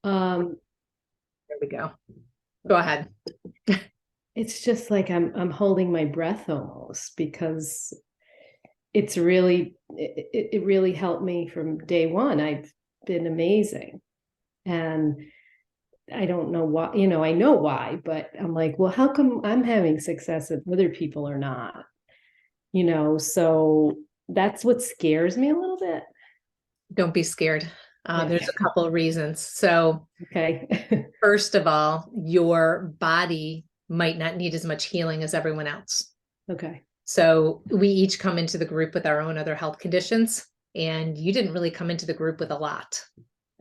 Um, There we go. Go ahead. it's just like I'm holding my breath almost because it really helped me from day one. I've been amazing. And I don't know why, I know why, but I'm like, well, how come I'm having success if other people are not? So that's what scares me a little bit. Don't be scared. Yeah. There's a couple of reasons. So, Okay. first of all, your body might not need as much healing as everyone else. Okay. So, we each come into the group with our own other health conditions, and you didn't really come into the group with a lot.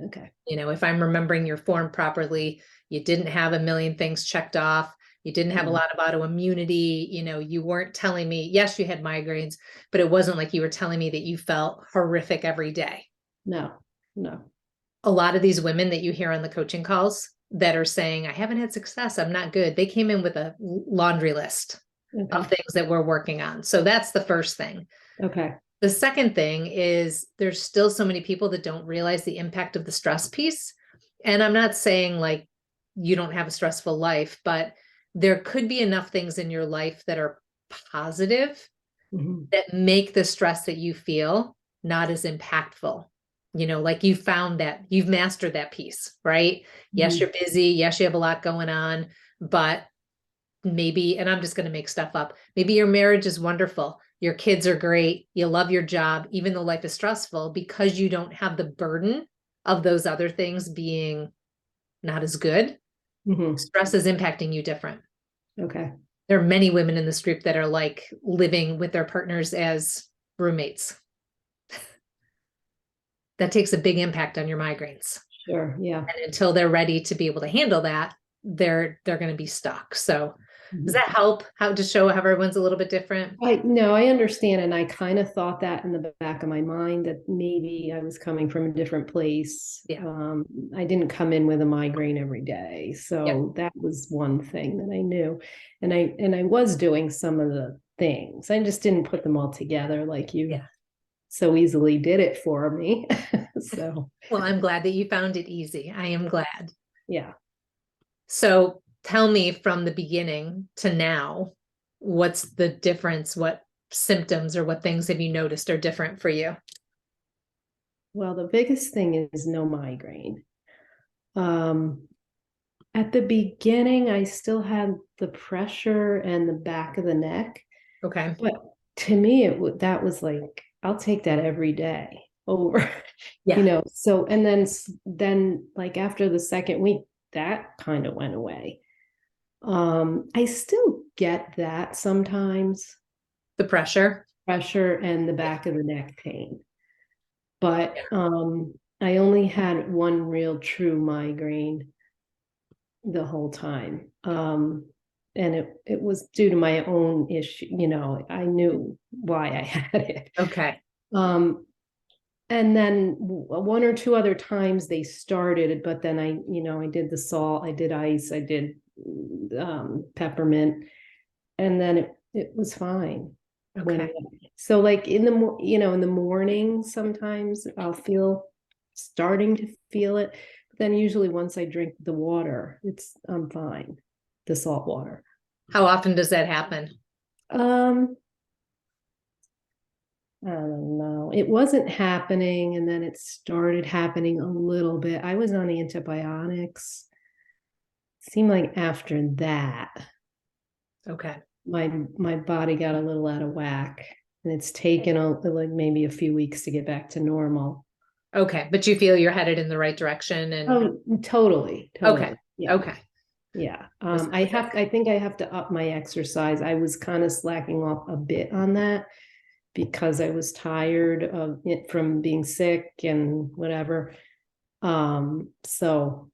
Okay. If I'm remembering your form properly, you didn't have a million things checked off. You didn't have a lot of autoimmunity. You weren't telling me, yes, you had migraines, but it wasn't like you were telling me that you felt horrific every day. No, no. A lot of these women that you hear on the coaching calls that are saying, I haven't had success, I'm not good, they came in with a laundry list of Okay. things that we're working on. So that's the first thing. Okay. The second thing is there's still so many people that don't realize the impact of the stress piece. And I'm not saying like you don't have a stressful life, but there could be enough things in your life that are positive Mhm. that make the stress that you feel not as impactful. Like you found that you've mastered that piece, right? Yes, Mhm. you're busy. Yes, you have a lot going on, but maybe, and I'm just going to make stuff up, maybe your marriage is wonderful. Your kids are great. You love your job, even though life is stressful, because you don't have the burden of those other things being not as good. Mhm. Stress is impacting you different. Okay. There are many women in this group that are like living with their partners as roommates. That takes a big impact on your migraines. Sure. Yeah. And until they're ready to be able to handle that, they're going to be stuck. So does Mhm. that help how to show how everyone's a little bit different? I understand. And I kind of thought that in the back of my mind that maybe I was coming from a different place. Yeah. I didn't come in with a migraine every day. Yep. So that was one thing that I knew. And I was doing some of the things. I just didn't put them all together like you Yeah. so easily did it for me. So Well, I'm glad that you found it easy. I am glad. yeah. So tell me from the beginning to now, what's the difference? What symptoms or what things have you noticed are different for you? Well, the biggest thing is no migraine. Um, At the beginning, I still had the pressure and the back of the neck, Okay. but to me, that was like, I'll take that every day over, Yeah. So, and then like after the second week, that kind of went away. I still get that sometimes, The pressure. pressure and the Yeah. back of the neck pain, but I only had one real true migraine the whole time. And it was due to my own issue. I knew why I had it. Okay. Um, and then one or two other times they started, but then I did the salt, I did ice, I did peppermint, and then it was fine. Went Okay. away. So like in the morning, sometimes I'll starting to feel it. But then usually once I drink the water, I'm fine. The salt water. How often does that happen? Um, I don't know. It wasn't happening, and then it started happening a little bit. I was on antibiotics. Seemed like after that, Okay. my body got a little out of whack, and it's taken like maybe a few weeks to get back to normal. Okay. But you feel you're headed in the right direction and Oh, totally, okay. totally. Yeah. Okay. Yeah. This is good. I think I have to up my exercise. I was kind of slacking off a bit on that because I was tired of it from being sick and whatever. So,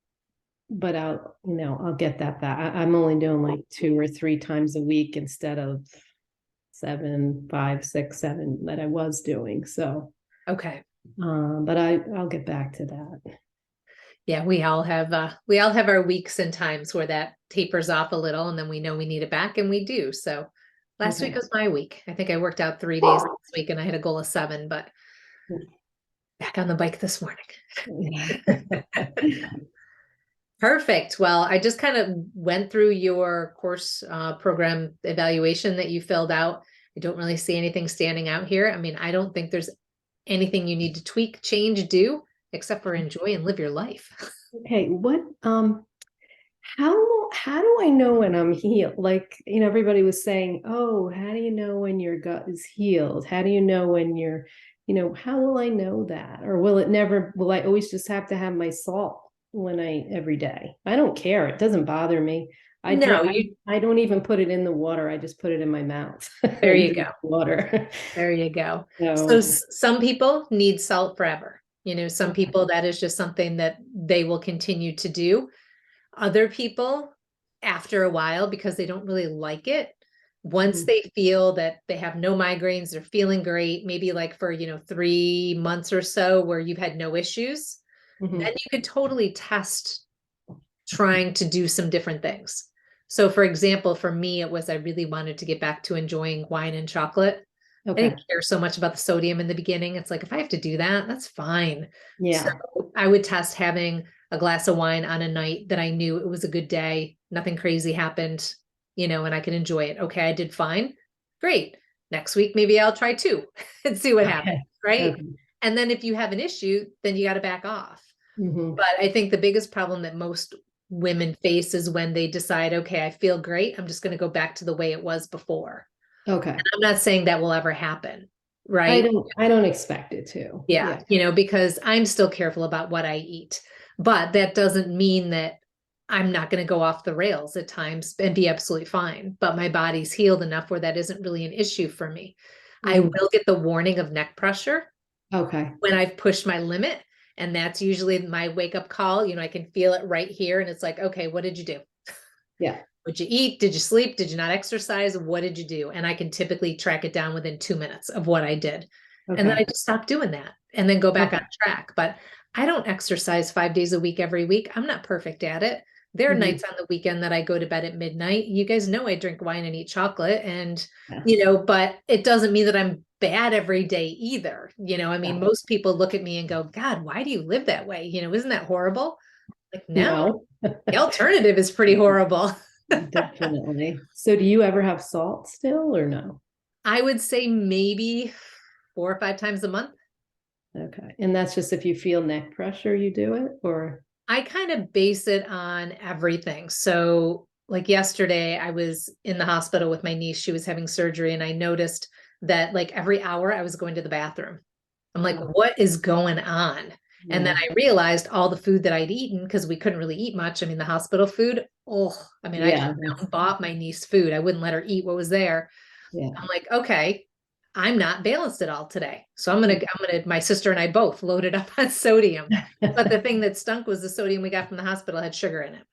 but I'll get that back. I'm only doing like 2 or 3 times a week instead of 7, 5, 6, 7 that I was doing. So, Okay. but I'll get back to that. Yeah, we all have our weeks and times where that tapers off a little and then we know we need it back and we do. So last week Okay. was my week. I think I worked out 3 days last week and I had a goal of 7, but back on the bike this morning. Perfect. Well, I just kind of went through your course program evaluation that you filled out. I don't really see anything standing out here. I mean, I don't think there's anything you need to tweak, change, do, except for enjoy and live your life. Okay, how do I know when I'm healed? Like, everybody was saying, oh, how do you know when your gut is healed? How do you know when how will I know that? Or will I always just have to have my salt every day? I don't care. It doesn't bother me. No, you, I don't even put it in the water. I just put it in my mouth there and you drink go. water. There you go. So So, some people need salt forever. Some okay. people that is just something that they will continue to do. Other people, after a while, because they don't really like it, once Mhm. they feel that they have no migraines, they're feeling great, maybe like for, 3 months or so where you've had no issues, then Mhm. you could totally test trying to do some different things. So for example, for me, it was I really wanted to get back to enjoying wine and chocolate. I Okay. didn't care so much about the sodium in the beginning. It's like, if I have to do that, that's fine. So Yeah. I would test having a glass of wine on a night that I knew it was a good day, nothing crazy happened, and I could enjoy it. Okay, I did fine. Great. Next week, maybe I'll try two and see what happens, Okay. right? Okay. And then if you have an issue, then you got to back off. Hmm. But I think the biggest problem that most women face is when they decide, okay, I feel great. I'm just going to go back to the way it was before. Okay. I'm not saying that will ever happen, I right? don't I don't expect it to. Yeah, Yeah. because I'm still careful about what I eat. But that doesn't mean that I'm not going to go off the rails at times and be absolutely fine. But my body's healed enough where that isn't really an issue for me. I Mhm. will get the warning of neck pressure Okay. when I've pushed my limit. And that's usually my wake up call. I can feel it right here. And it's like, okay, what did you do? Yeah. What'd you eat? Did you sleep? Did you not exercise? What did you do? And I can typically track it down within 2 minutes of what I did. And then I Okay. just stop doing that and then go back on Okay. track. But I don't exercise 5 days a week every week. I'm not perfect at it. There are Hmm. nights on the weekend that I go to bed at midnight. You guys know I drink wine and eat chocolate and Yeah. but it doesn't mean that I'm bad every day either. I mean, Yeah. most people look at me and go, God, why do you live that way? Isn't that horrible? Like, no, No. the alternative is pretty horrible. Definitely. So do you ever have salt still or no? I would say maybe 4 or 5 times a month. Okay. And that's just if you feel neck pressure, you do it or I kind of base it on everything. So, like yesterday, I was in the hospital with my niece. She was having surgery, and I noticed that like every hour I was going to the bathroom. I'm like, oh, what is going on? And then yeah. I realized all the food that I'd eaten because we couldn't really eat much. I mean, the hospital food, oh, I mean, I came Yeah. out and bought my niece food. I wouldn't let her eat what was there. Yeah. I'm like, okay, I'm not balanced at all today. So I'm gonna, my sister and I both loaded up on sodium. But the thing that stunk was the sodium we got from the hospital had sugar in it.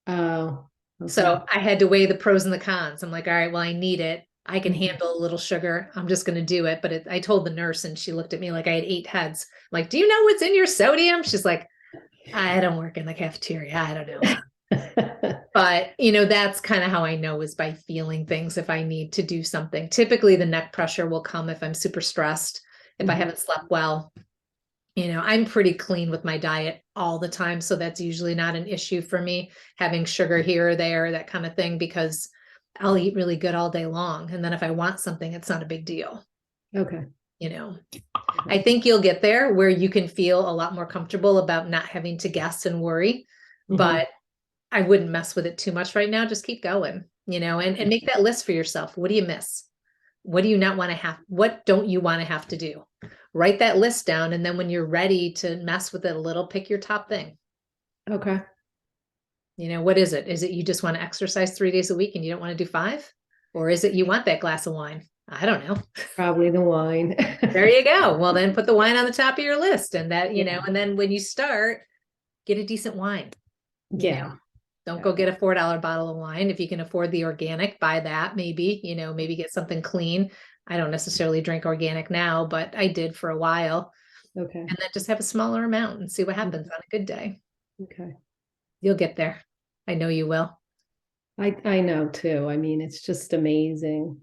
Oh, okay. So I had to weigh the pros and the cons. I'm like, all right, well, I need it. I can Mhm. handle a little sugar. I'm just going to do it. But I told the nurse and she looked at me like I had 8 heads. I'm like, do you know what's in your sodium? She's like, I don't work in the cafeteria. I don't know. But, that's kind of how I know is by feeling things if I need to do something. Typically, the neck pressure will come if I'm super stressed, if I Mhm. haven't slept well. I'm pretty clean with my diet all the time. So that's usually not an issue for me having sugar here or there, that kind of thing, because I'll eat really good all day long. And then if I want something, it's not a big deal. Okay. You know, I Okay. think you'll get there where you can feel a lot more comfortable about not having to guess and worry. Mhm. But I wouldn't mess with it too much right now. Just keep going, and make that list for yourself. What do you miss? What do you not want to have? What don't you want to have to do? Write that list down. And then when you're ready to mess with it a little, pick your top thing. Okay. What is it? Is it you just want to exercise 3 days a week and you don't want to do 5? Or is it you want that glass of wine? I don't know. Probably the wine. There you go. Well, then put the wine on the top of your list and Yeah. and then when you start, get a decent wine. You know, Yeah. don't Yeah. go get a $4 bottle of wine. If you can afford the organic, buy that maybe, maybe get something clean. I don't necessarily drink organic now, but I did for a while. Okay. And then just have a smaller amount and see what Mhm. happens on a good day. Okay. You'll get there. I know you will. I know too. I mean, it's just amazing.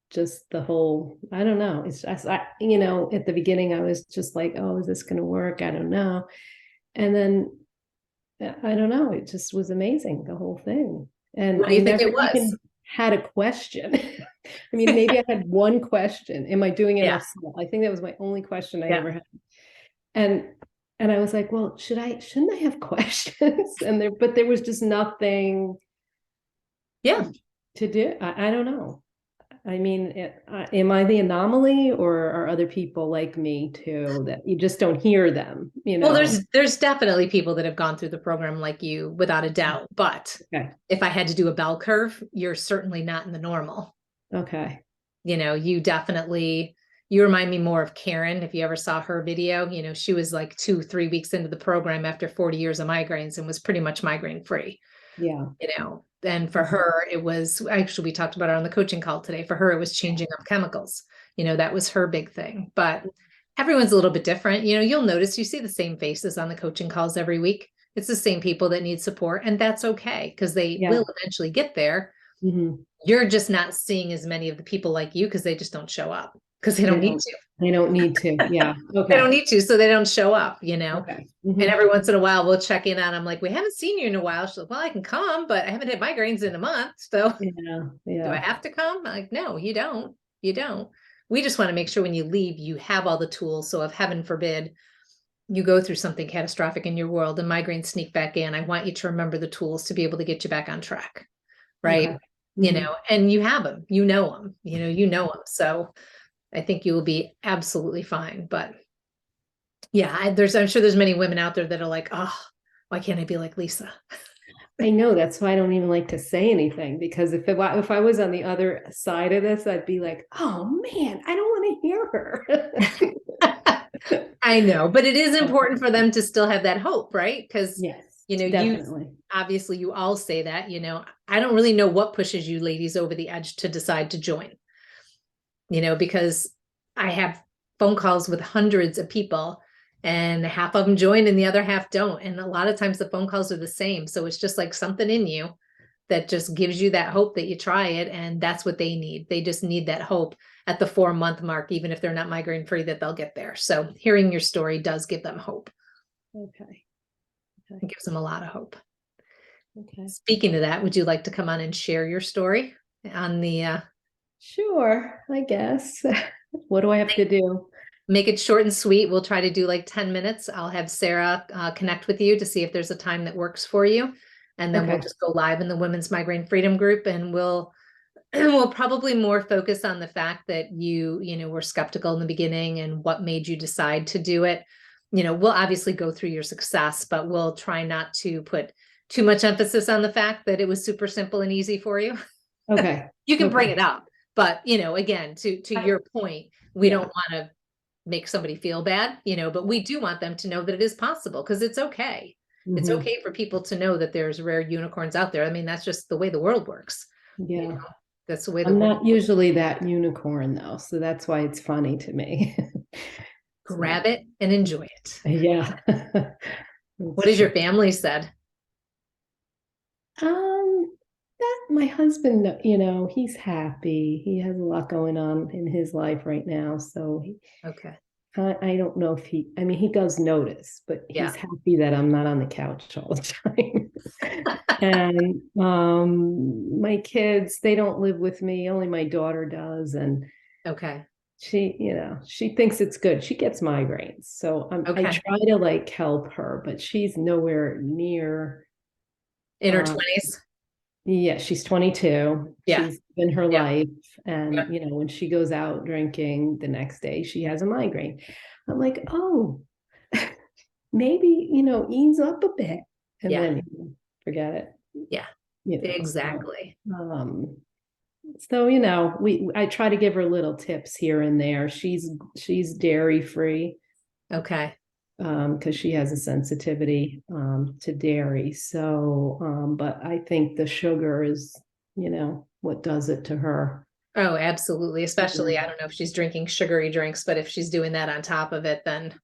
Just the whole, I don't know. It's just, at the beginning, I was just like, oh, is this going to work? I don't know. And then I don't know, it just was amazing, the whole thing. And What do I you think never it was? even had a question. I mean, maybe I had one question. Am I doing Yeah. enough sleep? I think that was my only question I Yeah. ever had. And I was like, well, shouldn't I have questions? But there was just nothing Yeah. to do. I don't know. I mean, am I the anomaly, or are other people like me too, that you just don't hear them, you Well, know? there's definitely people that have gone through the program like you, without a doubt. But Okay. if I had to do a bell curve, you're certainly not in the normal. Okay. You definitely, you remind me more of Karen. If you ever saw her video, she was like 2, 3 weeks into the program after 40 years of migraines and was pretty much migraine free. Yeah. And for her, it was actually, we talked about it on the coaching call today. For her, it was changing up chemicals. That was her big thing. But everyone's a little bit different. You'll notice you see the same faces on the coaching calls every week. It's the same people that need support, and that's okay because they Yeah. will eventually get there. Mhm. You're just not seeing as many of the people like you because they just don't show up because they They don't need don't, to. they don't need to. Yeah. They don't Okay. need to, so they don't show up. Okay. And Mhm. every once in a while, we'll check in on them like, we haven't seen you in a while. She's like, well, I can come, but I haven't had migraines in a month. So Yeah. do I Yeah. have to come? I'm like, no, you don't. You don't. We just want to make sure when you leave, you have all the tools. So if heaven forbid you go through something catastrophic in your world and migraines sneak back in, I want you to remember the tools to be able to get you back on track. Right. Okay. Mhm. And you have them, you know them. So I think you will be absolutely fine. But yeah, I'm sure there's many women out there that are like, oh, why can't I be like Lisa? I know, that's why I don't even like to say anything, because if I was on the other side of this, I'd be like, oh man, I don't want to hear her. I know, but it is important for them to still have that hope, right? Because, Yes, you definitely. obviously you all say that, I don't really know what pushes you ladies over the edge to decide to join, because I have phone calls with hundreds of people and half of them join and the other half don't. And a lot of times the phone calls are the same. So it's just like something in you that just gives you that hope that you try it. And that's what they need. They just need that hope at the 4-month mark, even if they're not migraine free, that they'll get there. So hearing your story does give them hope. Okay. It gives them a lot of hope. Okay. Speaking of that, would you like to come on and share your story on the, Sure, I guess. What do I have to do? make it short and sweet. We'll try to do like 10 minutes. I'll have Sarah connect with you to see if there's a time that works for you. And then we'll Okay. just go live in the Women's Migraine Freedom Group, and we'll probably more focus on the fact that you were skeptical in the beginning and what made you decide to do it. We'll obviously go through your success, but we'll try not to put too much emphasis on the fact that it was super simple and easy for you. Okay. You can bring Okay. it up, but again, to your point, we Yeah. don't want to make somebody feel bad, but we do want them to know that it is possible, because it's okay. It's Mhm. okay for people to know that there's rare unicorns out there. I mean, that's just the way the world works. Yeah. That's the way the I'm world not usually that unicorn though, so that's why it's funny to me. grab So, it and enjoy it. yeah. What That's has your true. family said? That my husband, he's happy. He has a lot going on in his life right now. So Okay. I don't know if I mean, he does notice, but Yeah. he's happy that I'm not on the couch all the time. And my kids, they don't live with me. Only my daughter does. And Okay. she thinks it's good. She gets migraines. So I Okay. try to like help her, but she's nowhere near. In her uh, 20s. Yeah, she's 22. Yeah. She's in her Yeah. life. Yeah. And, when she goes out drinking the next day, she has a migraine. I'm like, oh, maybe, ease up a bit. And Yeah. then forget it. Yeah. So, Exactly. I try to give her little tips here and there. She's dairy free, Okay. because she has a sensitivity to dairy. So, but I think the sugar is, what does it to her. Oh, absolutely. Yeah, Especially, I don't know if she's drinking sugary drinks, but if she's doing that on top of it, then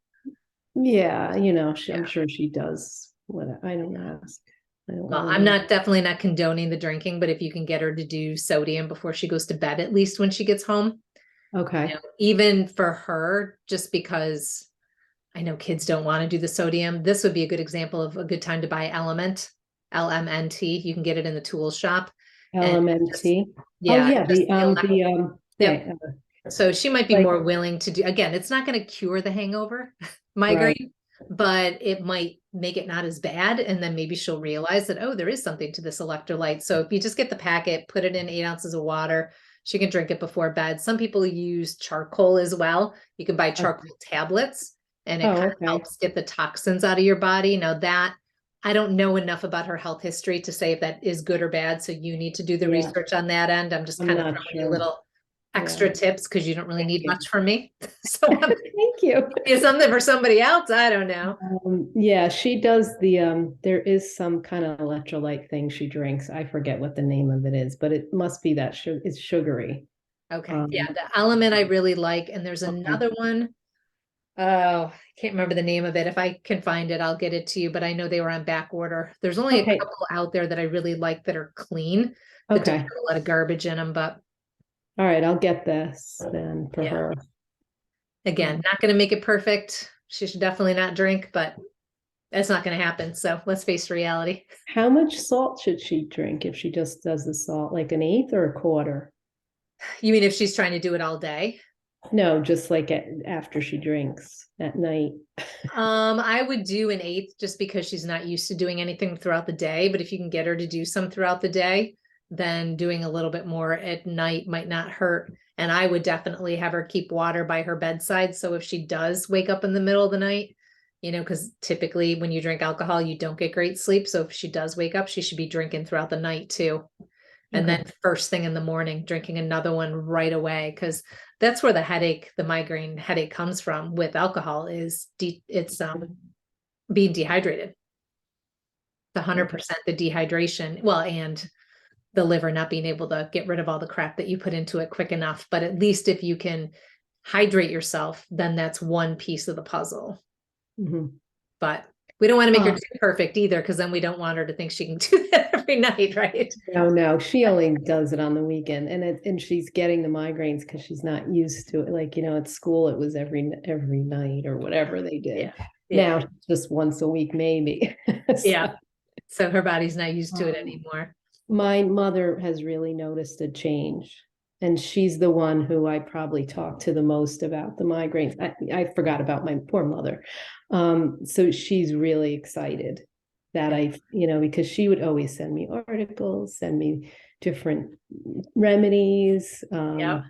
yeah, I'm yeah. sure she does. What I don't ask. I don't Well, want to I'm know. not definitely not condoning the drinking, but if you can get her to do sodium before she goes to bed, at least when she gets home, Okay. even for her, just because I know kids don't want to do the sodium. This would be a good example of a good time to buy Element, LMNT. You can get it in the tools shop. And just, LMNT. Oh yeah, yeah, just yep. thing. So she might be Like more willing to do, again, it's not going to cure the hangover right. migraine, but it might make it not as bad. And then maybe she'll realize that, oh, there is something to this electrolyte. So if you just get the packet, put it in 8 ounces of water, she can drink it before bed. Some people use charcoal as well. You can buy charcoal tablets and it Oh, kind of okay. helps get the toxins out of your body. Now that I don't know enough about her health history to say if that is good or bad. So you need to do the Yeah, research on that end. I'm just I'm kind of not throwing you sure. little Yeah. extra tips because you don't really Thank need you. much from me. So I'm Thank you. is something for somebody else. I don't know. Yeah, she does there is some kind of electrolyte thing she drinks. I forget what the name of it is, but it must be that it's sugary. Okay. Um, Yeah. The Element I really like. And there's okay. another one. Oh, I can't remember the name of it. If I can find it, I'll get it to you. But I know they were on back order. There's only a Okay. couple out there that I really like that are clean, that don't Okay. have a lot of garbage in them. But All right, I'll get this then for yeah, her. again, not going to make it perfect. She should definitely not drink, but that's not going to happen. So let's face reality. How much salt should she drink if she just does the salt, like an eighth or a quarter? You mean if she's trying to do it all day? No, just like after she drinks at night. I would do an eighth just because she's not used to doing anything throughout the day. But if you can get her to do some throughout the day, then doing a little bit more at night might not hurt. And I would definitely have her keep water by her bedside. So if she does wake up in the middle of the night, because typically when you drink alcohol, you don't get great sleep. So if she does wake up, she should be drinking throughout the night too. And Okay. then first thing in the morning, drinking another one right away. Because that's where the migraine headache comes from with alcohol is it's being dehydrated. The 100% the dehydration. Well, and the liver not being able to get rid of all the crap that you put into it quick enough. But at least if you can hydrate yourself, then that's one piece of the puzzle. Mhm. But we don't want to make her Uh, too perfect either, because then we don't want her to think she can do that every night, right? no, she only does it on the weekend, and she's getting the migraines because she's not used to it. Like at school, it was every night or whatever they did. Yeah. Yeah. Now just once a week, maybe. Yeah. So, So her body's not used to it um, anymore. my mother has really noticed a change, and she's the one who I probably talk to the most about the migraines. I forgot about my poor mother. So she's really excited that Yeah. because she would always send me articles, send me different remedies. Yep.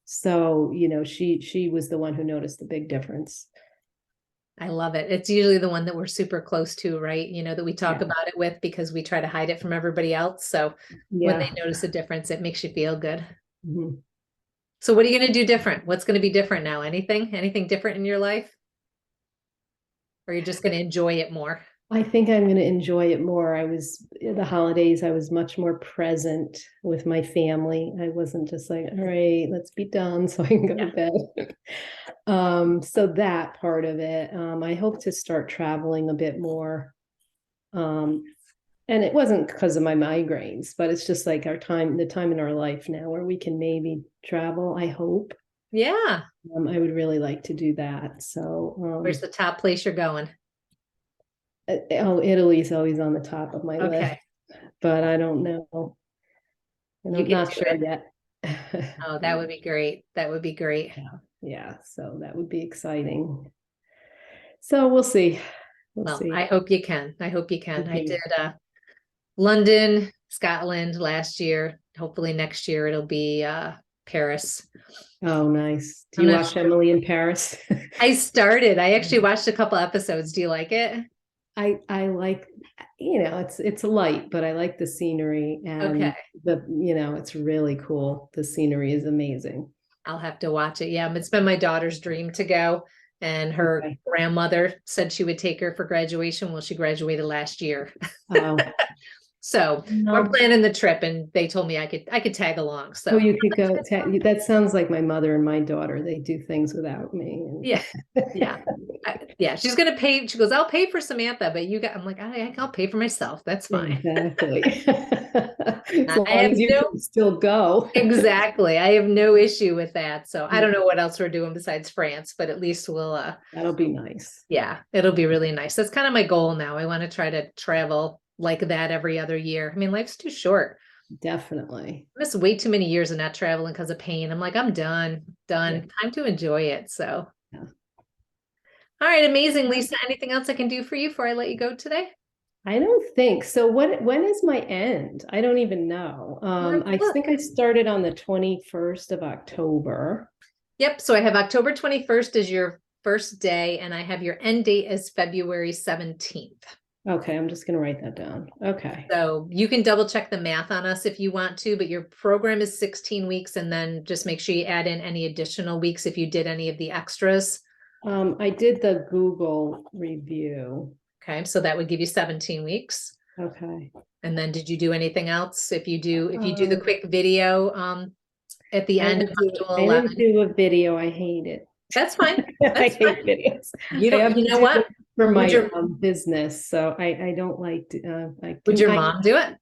So, she was the one who noticed the big difference. I love it. It's usually the one that we're super close to, right? That we talk Yeah. about it with because we try to hide it from everybody else. So when they Yeah. notice a difference, it makes you feel good. Mhm. So what are you going to do different? What's going to be different now? Anything different in your life? Or you're just going to enjoy it more? I think I'm going to enjoy it more. The holidays, I was much more present with my family. I wasn't just like, all right, let's be done so I can go to Yeah. bed. So that part of it, I hope to start traveling a bit more. Um, and it wasn't because of my migraines, but it's just like the time in our life now where we can maybe travel, I hope. Yeah. I would really like to do that. So, Where's the top place you're going? Italy's always on the top of my list, Okay. but I don't know. And You I'm get not to sure it. yet. Oh, that would be great. That would be great. Yeah, yeah. So that would be exciting. So we'll see. We'll Well, I see. hope you can. I hope you can. Thank I did you. London, Scotland last year. Hopefully next year it'll be Paris. Oh, nice. Do I'm you not watch sure. Emily in Paris? I started. I actually watched a couple episodes. Do you like it? I like, it's light, but I like the scenery Okay. and it's really cool. The scenery is amazing. I'll have to watch it. Yeah, it's been my daughter's dream to go. And her Okay. grandmother said she would take her for graduation. Well, she graduated last year. Oh, So we're No. planning the trip, and they told me I could tag along. Oh, So you could go. That sounds like my mother and my daughter. They do things without me. yeah, yeah, yeah. She's gonna pay. She goes, I'll pay for Samantha, but you got. I'm like, I'll pay for myself. That's fine. Exactly. As I long have as you no can still go. exactly. I have no issue with that. So I Yeah, don't know what else we're doing besides France, but at least we'll that'll be nice. yeah, it'll be really nice. That's kind of my goal now. I want to try to travel like that every other year. I mean, life's too short. Definitely. I missed way too many years of not traveling because of pain. I'm like, I'm done, Yeah. done. Time to enjoy it. So, Yeah. all right, amazing, Lisa. Anything else I can do for you before I let you go today? I don't think so. When is my end? I don't even know. I Look. think I started on the 21st of October. Yep. So I have October 21st as your first day, and I have your end date as February 17th. Okay, I'm just gonna write that down. Okay. So you can double check the math on us if you want to, but your program is 16 weeks, and then just make sure you add in any additional weeks if you did any of the extras. I did the Google review. Okay, so that would give you 17 weeks. Okay. And then did you do anything else? If you do the Um, quick video at the end of module I 11, didn't do a video. I hate it. that's fine. I That's fine. hate videos. You I don't, have you to know do them what? for Would my your business, so I don't like would your mom do it?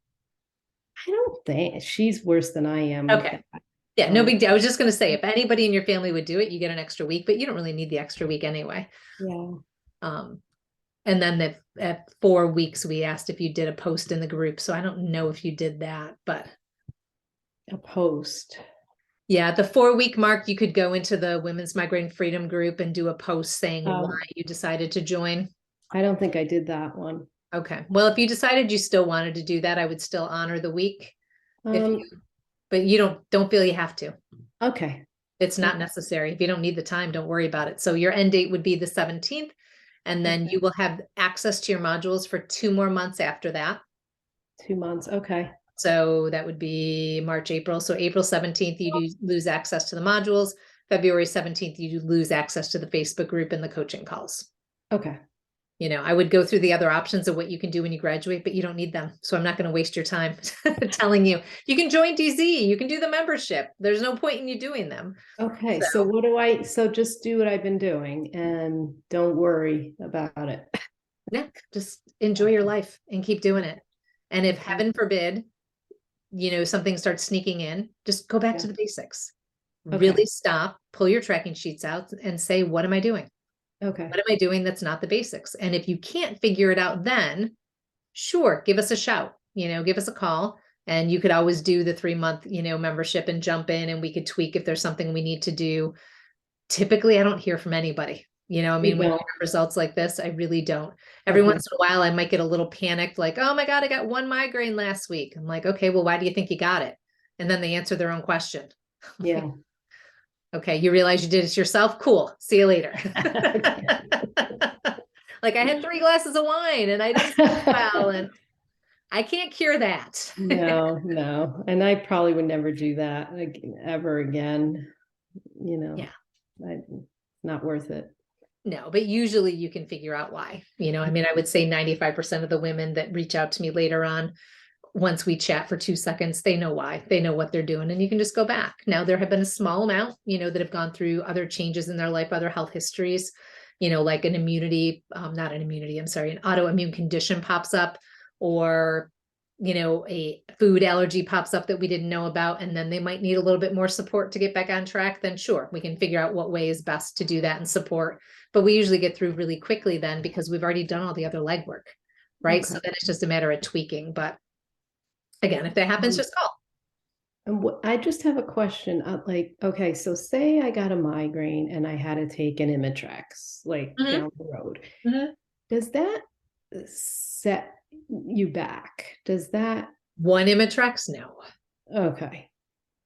I don't think she's worse than I am with Okay. that. Yeah, no big deal. I was just going to say, if anybody in your family would do it, you get an extra week, but you don't really need the extra week anyway. Yeah, Um, and then at 4 weeks, we asked if you did a post in the group. So I don't know if you did that, but a post. yeah, at the 4 week mark, you could go into the Women's Migraine Freedom group and do a post saying why you decided to join. I don't think I did that one. Okay. Well, if you decided you still wanted to do that, I would still honor the week. But you don't feel you have to. Okay. It's not necessary. If you don't need the time, don't worry about it. So your end date would be the 17th, and then you will have access to your modules for 2 more months after that. 2 months. Okay. So that would be March, April. So April 17th, you do lose access to the modules. February 17th, you do lose access to the Facebook group and the coaching calls. Okay. I would go through the other options of what you can do when you graduate, but you don't need them. So I'm not going to waste your time telling you. You can join DZ, you can do the membership. There's no point in you doing them. Okay. So just do what I've been doing and don't worry about it. Yeah, just enjoy your life and keep doing it. And if heaven forbid, something starts sneaking in, just go back to the basics. Okay. Really stop, pull your tracking sheets out and say, what am I doing? Okay. What am I doing that's not the basics? And if you can't figure it out, then sure, give us a shout, give us a call, and you could always do the 3-month, membership and jump in, and we could tweak if there's something we need to do. Typically, I don't hear from anybody. When you have results like this, I really don't. Every once in a while, I might get a little panicked, like, oh my God, I got 1 migraine last week. I'm like, okay, well, why do you think you got it? And then they answer their own question. Yeah. Okay, you realize you did it yourself? Cool. See you later. Like I had 3 glasses of wine and I didn't sleep well, and I can't cure that. No. And I probably would never do that ever again. Yeah. Not worth it. No, but usually you can figure out why. I would say 95% of the women that reach out to me later on, once we chat for 2 seconds, they know why. They know what they're doing, and you can just go back. Now, there have been a small amount, that have gone through other changes in their life, other health histories, like an autoimmune condition pops up, or, a food allergy pops up that we didn't know about, and then they might need a little bit more support to get back on track. Then sure, we can figure out what way is best to do that and support. But we usually get through really quickly then, because we've already done all the other legwork, right? Okay. So then it's just a matter of tweaking. But again, if that happens, just call. And I just have a question. Okay, so say I got a migraine and I had to take an Immitrex, down the road. Does that set you back? Does that? 1 Immitrex? No. Okay.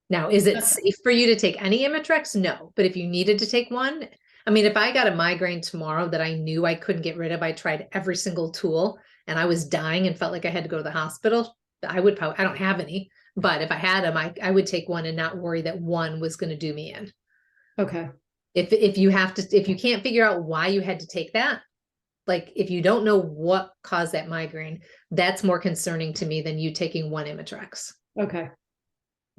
Now, is it safe for you to take any Immitrex? No. But if you needed to take one, if I got a migraine tomorrow that I knew I couldn't get rid of, I tried every single tool and I was dying and felt like I had to go to the hospital, I would probably, I don't have any, but if I had them, I would take one and not worry that one was going to do me in. Okay. If you can't figure out why you had to take that, Like if you don't know what caused that migraine, that's more concerning to me than you taking one Immitrex. Okay.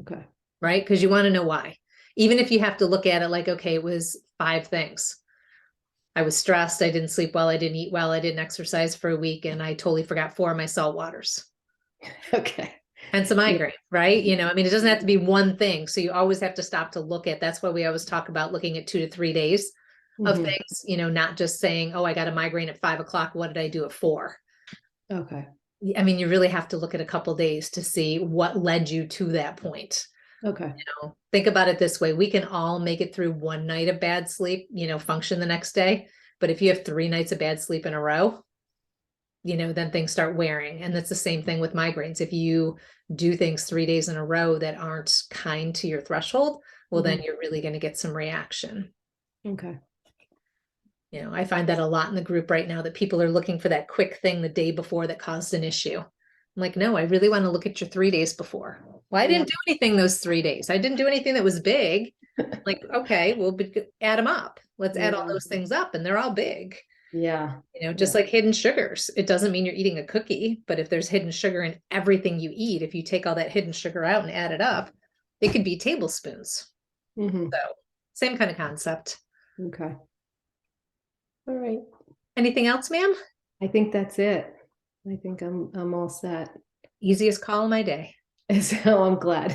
Okay. Right? Because you want to know why. Even if you have to look at it like, okay, it was 5 things. I was stressed. I didn't sleep well. I didn't eat well. I didn't exercise for a week. And I totally forgot 4 of my salt waters. Okay. Hence a Yeah. migraine, right? You know, I mean, it doesn't have to be one thing. So you always have to stop to look at, that's why we always talk about looking at 2 to 3 days of Mhm. things, you know, not just saying, oh, I got a migraine at 5 o'clock. What did I do at 4? Okay. I mean, you really have to look at a couple days to see what led you to that point. Okay. You know, think about it this way. We can all make it through one night of bad sleep, you know, function the next day. But if you have 3 nights of bad sleep in a row, you know, then things start wearing. And that's the same thing with migraines. If you do things 3 days in a row that aren't kind to your threshold, well, then Mhm. you're really going to get some reaction. Okay. You know, I find that a lot in the group right now that people are looking for that quick thing the day before that caused an issue. I'm like, no, I really want to look at your 3 days before. Well, I Yeah. didn't do anything those 3 days. I didn't do anything that was big. Like, okay, well, add them up. Let's add all Yeah. those things up, and they're all big. Yeah. You know, just Yeah. like hidden sugars. It doesn't mean you're eating a cookie, but if there's hidden sugar in everything you eat, if you take all that hidden sugar out and add it up, it could be tablespoons. Mhm. So, same kind of concept. Okay. All right. Anything else, ma'am? I think that's it. I think I'm all set. Easiest call of my day. So I'm glad.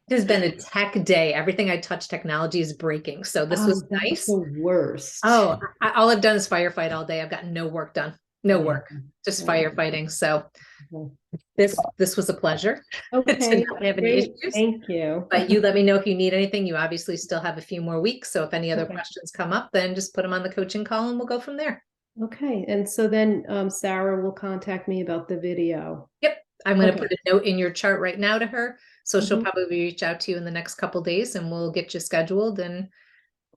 It has been a tech day. Everything I touch technology is breaking. So this was Oh, that's nice. the worst. Oh, all I've done is firefight all day. I've got no work done. No Yeah. work. Just Yeah. firefighting. So Okay. this was a pleasure to Okay. not have any Great. issues. Thank you. But you let me know if you need anything. You obviously still have a few more weeks. So if any other Okay. questions come up, then just put them on the coaching call and we'll go from there. Okay. And so then Sarah will contact me about the video. Yep. I'm going to Okay. put a note in your chart right now to her. So she'll Mhm. probably reach out to you in the next couple days and we'll get you scheduled and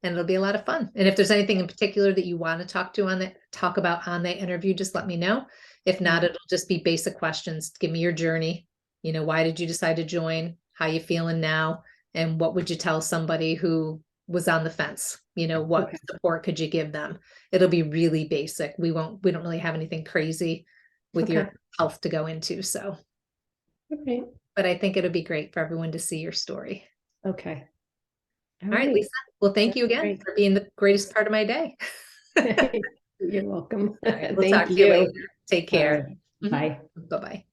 it'll be a lot of fun. And if there's anything in particular that you want to talk about on that interview, just let me know. If not, Yeah. it'll just be basic questions. Give me your journey. You know, why did you decide to join? How you feeling now? And what would you tell somebody who was on the fence? You know, what Okay. support could you give them? It'll be really basic. We don't really have anything crazy with Okay. your health to go into. So, All right. but I think it'll be great for everyone to see your story. Okay. All All right, right. Lisa. Well, thank That's you again great. for being the greatest part of my day. All You're welcome. right, we'll Thank talk to you later. you. Take All care. right. Bye. Bye-bye.